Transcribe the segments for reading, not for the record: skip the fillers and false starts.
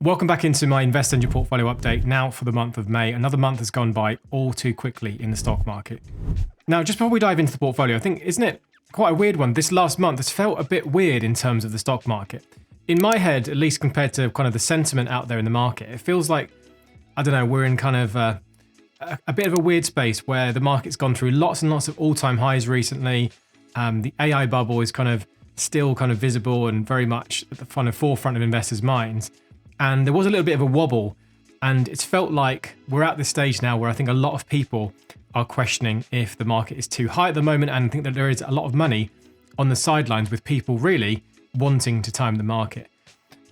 Welcome back into my InvestEngine portfolio update now for the month of May. Another month has gone by all too quickly in the stock market. Now, just before we dive into the portfolio, I think, isn't it quite a weird one? This last month has felt a bit weird in terms of the stock market. In my head, at least compared to kind of the sentiment out there in the market, it feels like, I don't know, we're in kind of a bit of a weird space where the market's gone through lots and lots of all-time highs recently. The AI bubble is kind of still kind of visible and very much at the kind of forefront of investors' minds. And there was a little bit of a wobble, and it's felt like we're at this stage now where I think a lot of people are questioning if the market is too high at the moment, and I think that there is a lot of money on the sidelines with people really wanting to time the market.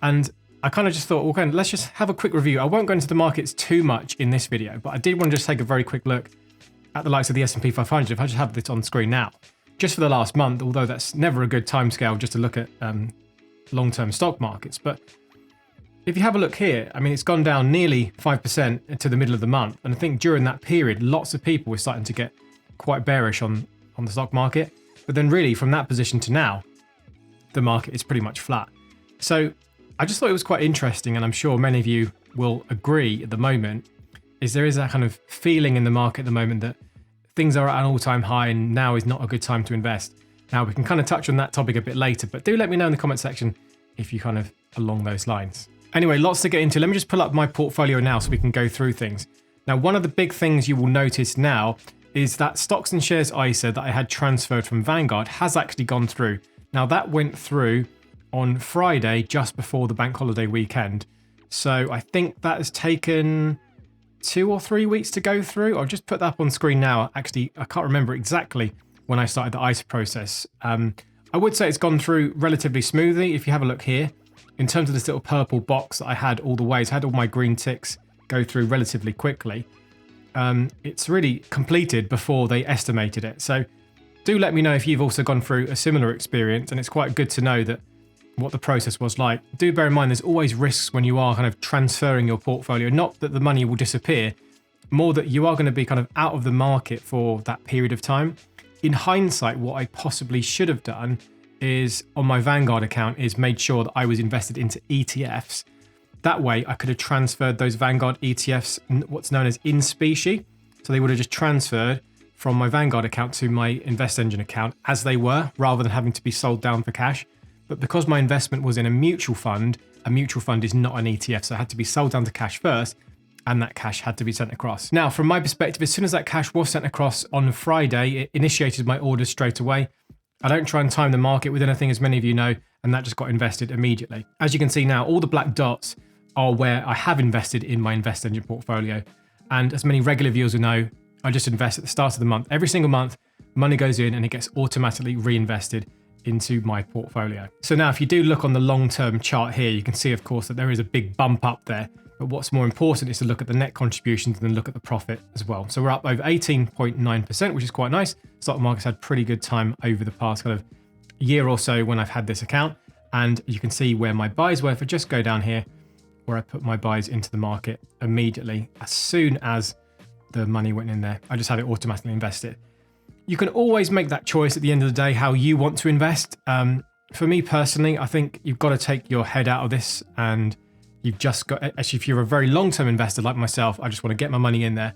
And I kind of just thought, okay, let's just have a quick review. I won't go into the markets too much in this video, but I did want to just take a very quick look at the likes of the S&P 500. If I just have this on screen now, just for the last month, although that's never a good time scale just to look at long-term stock markets. But if you have a look here, I mean, it's gone down nearly 5% to the middle of the month. And I think during that period, lots of people were starting to get quite bearish on the stock market. But then really from that position to now, the market is pretty much flat. So I just thought it was quite interesting, and I'm sure many of you will agree at the moment, is there is that kind of feeling in the market at the moment that things are at an all-time high and now is not a good time to invest. Now, we can kind of touch on that topic a bit later, but do let me know in the comment section if you kind of along those lines. Anyway, lots to get into. Let me just pull up my portfolio now so we can go through things. Now, one of the big things you will notice now is that stocks and shares ISA that I had transferred from Vanguard has actually gone through. Now, that went through on Friday, just before the bank holiday weekend. So I think that has taken 2 or 3 weeks to go through. I'll just put that up on screen now. Actually, I can't remember exactly when I started the ISA process. I would say it's gone through relatively smoothly. If you have a look here, in terms of this little purple box that I had all the way, so I had all my green ticks go through relatively quickly. It's really completed before they estimated it. So do let me know if you've also gone through a similar experience, and it's quite good to know that what the process was like. Do bear in mind there's always risks when you are kind of transferring your portfolio, not that the money will disappear, more that you are going to be kind of out of the market for that period of time. In hindsight, what I possibly should have done is on my Vanguard account is made sure that I was invested into ETFs. That way I could have transferred those Vanguard ETFs, what's known as in specie. So they would have just transferred from my Vanguard account to my InvestEngine account as they were, rather than having to be sold down for cash. But because my investment was in a mutual fund is not an ETF. So it had to be sold down to cash first, and that cash had to be sent across. Now, from my perspective, as soon as that cash was sent across on Friday, it initiated my orders straight away. I don't try and time the market with anything, as many of you know, and that just got invested immediately. As you can see now, all the black dots are where I have invested in my InvestEngine portfolio. And as many regular viewers will know, I just invest at the start of the month. Every single month, money goes in and it gets automatically reinvested into my portfolio. So now if you do look on the long-term chart here, you can see, of course, that there is a big bump up there. But what's more important is to look at the net contributions and then look at the profit as well. So we're up over 18.9%, which is quite nice. Stock market's had pretty good time over the past kind of year or so when I've had this account. And you can see where my buys were. If I just go down here, where I put my buys into the market immediately, as soon as the money went in there, I just had it automatically invested. You can always make that choice at the end of the day, how you want to invest. For me personally, I think you've got to take your head out of this, and you've just got, actually, if you're a very long-term investor like myself, I just want to get my money in there.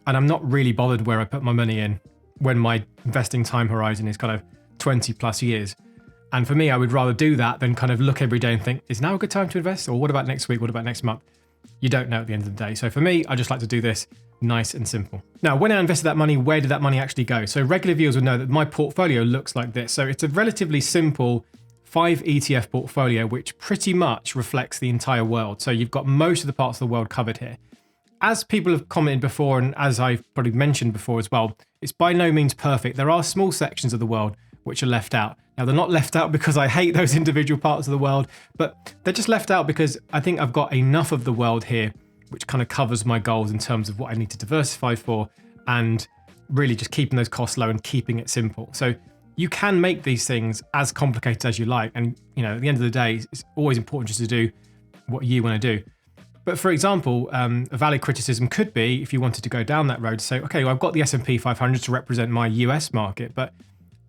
And I'm not really bothered where I put my money in when my investing time horizon is kind of 20 plus years. And for me, I would rather do that than kind of look every day and think, is now a good time to invest? Or what about next week? What about next month? You don't know at the end of the day. So for me, I just like to do this nice and simple. Now, when I invested that money, where did that money actually go? So regular viewers will know that my portfolio looks like this. So it's a relatively simple 5 ETF portfolio, which pretty much reflects the entire world. So you've got most of the parts of the world covered here. As people have commented before, and as I've probably mentioned before as well, it's by no means perfect. There are small sections of the world which are left out. Now, they're not left out because I hate those individual parts of the world, but they're just left out because I think I've got enough of the world here which kind of covers my goals in terms of what I need to diversify for, and really just keeping those costs low and keeping it simple. So you can make these things as complicated as you like. And, you know, at the end of the day, it's always important just to do what you want to do. But for example, a valid criticism could be, if you wanted to go down that road, to say, okay, well, I've got the S&P 500 to represent my US market, but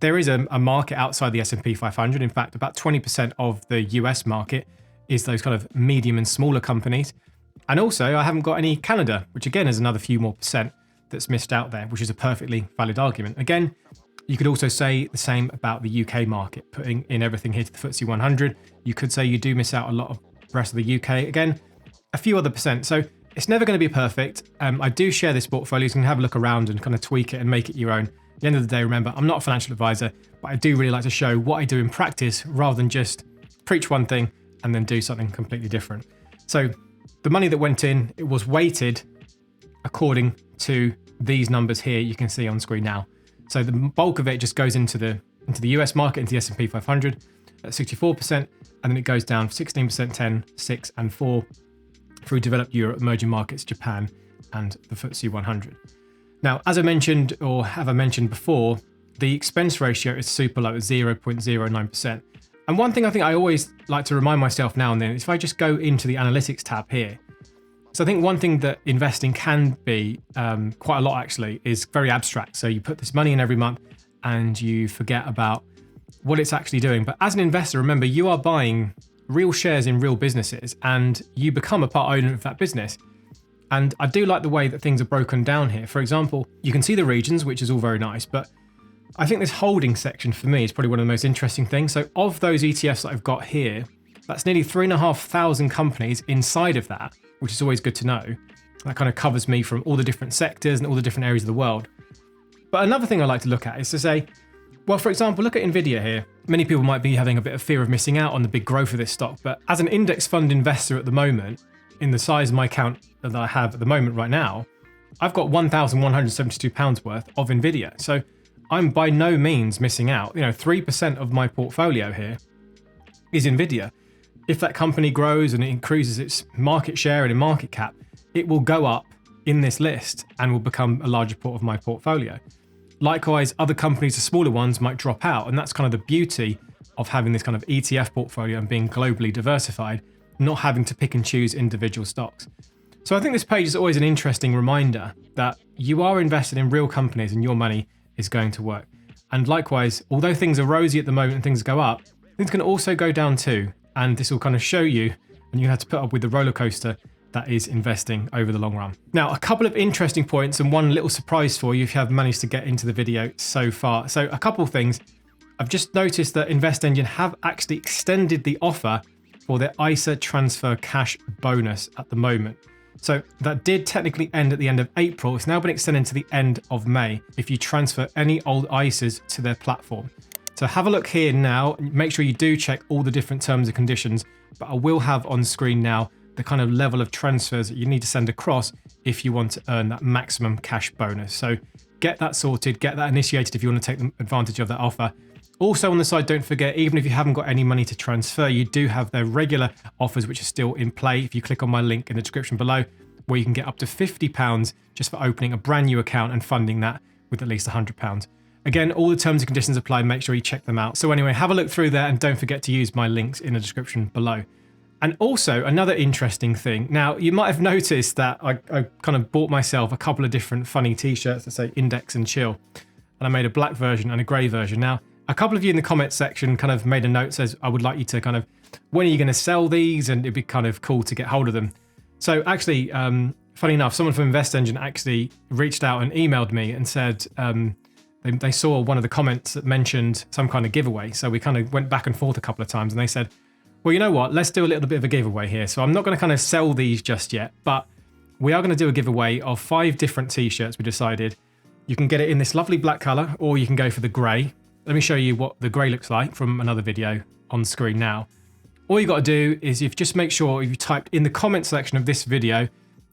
there is a market outside the S&P 500. In fact, about 20% of the US market is those kind of medium and smaller companies. And also I haven't got any Canada, which again is another few more percent that's missed out there, which is a perfectly valid argument. Again, you could also say the same about the UK market, putting in everything here to the FTSE 100. You could say you do miss out a lot of the rest of the UK. Again, a few other percent. So it's never going to be perfect. I do share this portfolio, so you can have a look around and kind of tweak it and make it your own. At the end of the day, remember, I'm not a financial advisor, but I do really like to show what I do in practice rather than just preach one thing and then do something completely different. So the money that went in, it was weighted according to these numbers here you can see on screen now. So the bulk of it just goes into the US market, into the S&P 500 at 64%, and then it goes down 16%, 10, 6, and 4 through developed Europe, emerging markets, Japan, and the FTSE 100. Now, as I mentioned, or have I mentioned before, the expense ratio is super low at 0.09%. And one thing I think I always like to remind myself now and then is if I just go into the analytics tab here. So I think one thing that investing can be quite a lot actually is very abstract. So you put this money in every month and you forget about what it's actually doing. But as an investor, remember, you are buying real shares in real businesses and you become a part owner of that business. And I do like the way that things are broken down here. For example, you can see the regions, which is all very nice, but I think this holding section for me is probably one of the most interesting things. So of those ETFs that I've got here, that's nearly 3,500 companies inside of that, which is always good to know. That kind of covers me from all the different sectors and all the different areas of the world. But another thing I like to look at is to say, well, for example, look at Nvidia here. Many people might be having a bit of fear of missing out on the big growth of this stock, but as an index fund investor at the moment, in the size of my account that I have at the moment right now, I've got £1,172 worth of Nvidia. So I'm by no means missing out. 3% of my portfolio here is Nvidia. If that company grows and it increases its market share and in market cap, it will go up in this list and will become a larger part of my portfolio. Likewise, other companies, the smaller ones, might drop out. And that's kind of the beauty of having this kind of ETF portfolio and being globally diversified, not having to pick and choose individual stocks. So I think this page is always an interesting reminder that you are invested in real companies and your money is going to work. And likewise, although things are rosy at the moment and things go up, things can also go down too. And this will kind of show you, and you have to put up with the roller coaster that is investing over the long run. Now, a couple of interesting points and one little surprise for you if you have managed to get into the video so far. So a couple of things. I've just noticed that InvestEngine have actually extended the offer for their ISA transfer cash bonus at the moment. So that did technically end at the end of April. It's now been extended to the end of May if you transfer any old ISAs to their platform. So have a look here now. Make sure you do check all the different terms and conditions, but I will have on screen now the kind of level of transfers that you need to send across if you want to earn that maximum cash bonus. So get that sorted, get that initiated if you want to take advantage of that offer. Also on the side, don't forget, even if you haven't got any money to transfer, you do have their regular offers, which are still in play. If you click on my link in the description below, where you can get up to £50 just for opening a brand new account and funding that with at least £100. Again, all the terms and conditions apply. Make sure you check them out. So anyway, have a look through there and don't forget to use my links in the description below. And also another interesting thing. Now, you might have noticed that I kind of bought myself a couple of different funny t-shirts that say Index and Chill. And I made a black version and a grey version. Now, a couple of you in the comments section kind of made a note, says, I would like you to kind of, when are you going to sell these? And it'd be kind of cool to get hold of them. So actually, funny enough, someone from InvestEngine actually reached out and emailed me and said, they saw one of the comments that mentioned some kind of giveaway. So we kind of went back and forth a couple of times and they said, well, you know what, let's do a little bit of a giveaway here. So I'm not going to kind of sell these just yet, but we are going to do a giveaway of 5 different t-shirts. We decided you can get it in this lovely black color, or you can go for the gray. Let me show you what the gray looks like from another video on screen now. All you got to do is if just make sure you've typed in the comment section of this video,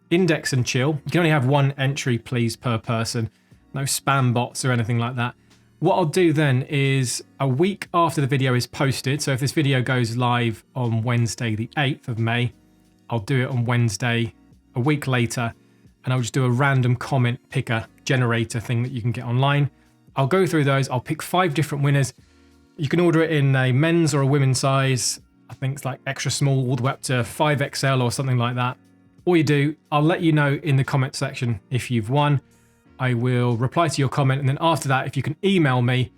Index and Chill. You can only have 1 entry, please, per person. No spam bots or anything like that. What I'll do then is a week after the video is posted, so if this video goes live on Wednesday the 8th of May, I'll do it on Wednesday a week later, and I'll just do a random comment picker generator thing that you can get online. I'll go through those, I'll pick 5 different winners. You can order it in a men's or a women's size. I think it's like extra small all the way up to 5XL or something like that. All you do, I'll let you know in the comment section if you've won. I will reply to your comment, and then after that, if you can email me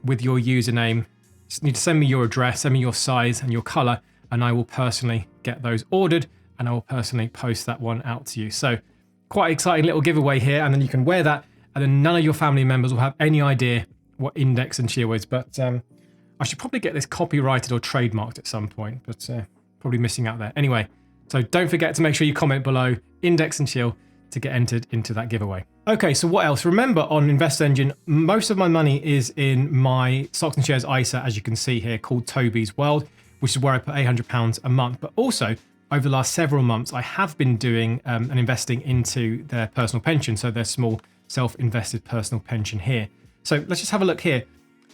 with your username, just need to send me your address, send me your size and your color, and I will personally get those ordered and I will personally post that one out to you. So quite exciting little giveaway here, and then you can wear that and then none of your family members will have any idea what index and chill is. But I should probably get this copyrighted or trademarked at some point, but probably missing out there. Anyway, so don't forget to make sure you comment below index and chill to get entered into that giveaway. Okay, so what else? Remember, on InvestEngine, most of my money is in my stocks and shares ISA, as you can see here, called Toby's World, which is where I put £800 a month. But also, over the last several months, I have been doing and investing into their personal pension, so their small self-invested personal pension here. So let's just have a look here.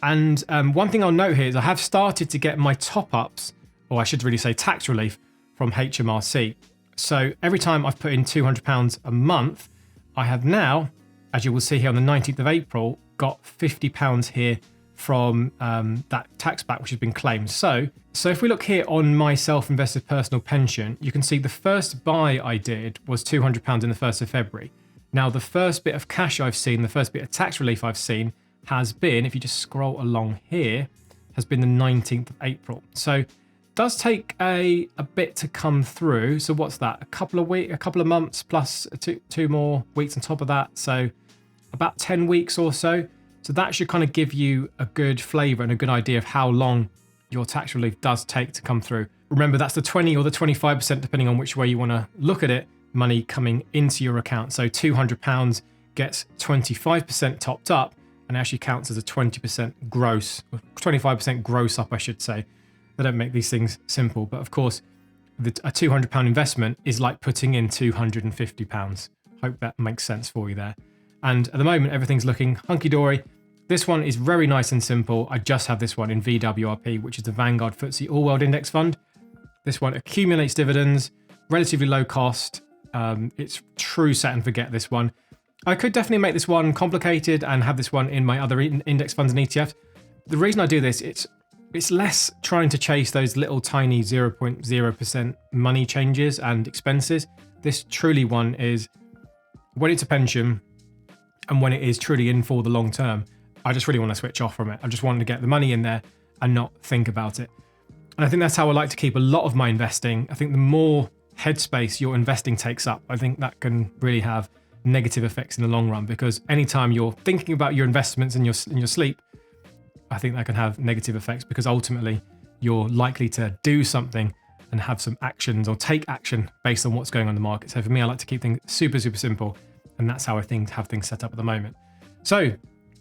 And one thing I'll note here is I have started to get my top-ups, or I should really say tax relief, from HMRC. So every time I've put in £200 a month, I have now, as you will see here on the 19th of April, got £50 here from that tax back which has been claimed. So if we look here on my self-invested personal pension, you can see the first buy I did was £200 in the 1st of February. Now the first bit of cash I've seen, the first bit of tax relief I've seen has been, if you just scroll along here, has been the 19th of April. So does take a bit to come through. So what's that? A couple of months plus two more weeks on top of that. So about 10 weeks or so. So that should kind of give you a good flavor and a good idea of how long your tax relief does take to come through. Remember, that's the 20 or the 25%, depending on which way you want to look at it, money coming into your account. So £200 gets 25% topped up and actually counts as a 20% gross, 25% gross up, I should say. They don't make these things simple, but of course, a £200 investment is like putting in £250. Hope that makes sense for you there. And at the moment, everything's looking hunky-dory. This one is very nice and simple. I just have this one in VWRP, which is the Vanguard FTSE All World Index Fund. This one accumulates dividends, relatively low cost. It's true set and forget, this one. I could definitely make this one complicated and have this one in my other index funds and ETFs. The reason I do this, it's less trying to chase those little tiny 0.0% money changes and expenses. This truly one is when it's a pension and when it is truly in for the long term, I just really want to switch off from it. I just want to get the money in there and not think about it. And I think that's how I like to keep a lot of my investing. I think the more headspace your investing takes up, I think that can really have negative effects in the long run, because anytime you're thinking about your investments in your sleep, I think that can have negative effects, because ultimately you're likely to do something and have some actions or take action based on what's going on in the market. So for me, I like to keep things super, super simple. And that's how I have things set up at the moment. So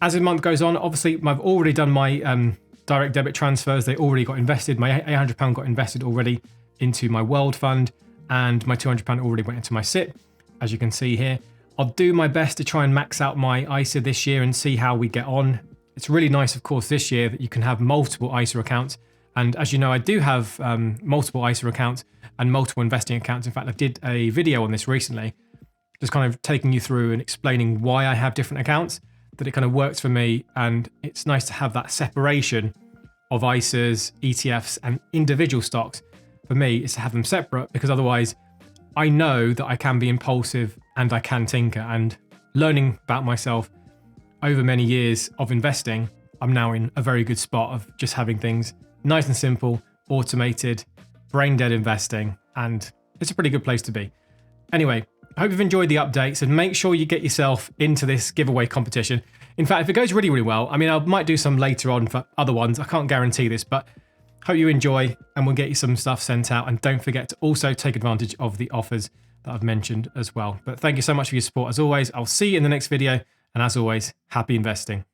as the month goes on, obviously I've already done my direct debit transfers. They already got invested. My £800 got invested already into my World Fund, and my £200 already went into my SIP, as you can see here. I'll do my best to try and max out my ISA this year and see how we get on. It's really nice, of course, this year that you can have multiple ISA accounts. And as you know, I do have multiple ISA accounts and multiple investing accounts. In fact, I did a video on this recently, just kind of taking you through and explaining why I have different accounts, that it kind of works for me. And it's nice to have that separation of ISAs, ETFs, and individual stocks. For me, is to have them separate, because otherwise I know that I can be impulsive and I can tinker. And learning about myself over many years of investing, I'm now in a very good spot of just having things nice and simple, automated, brain dead investing, and it's a pretty good place to be. Anyway, I hope you've enjoyed the updates, and make sure you get yourself into this giveaway competition. In fact, if it goes really, really well, I mean, I might do some later on for other ones. I can't guarantee this, but hope you enjoy, and we'll get you some stuff sent out. And don't forget to also take advantage of the offers that I've mentioned as well. But thank you so much for your support as always. I'll see you in the next video. And as always, happy investing.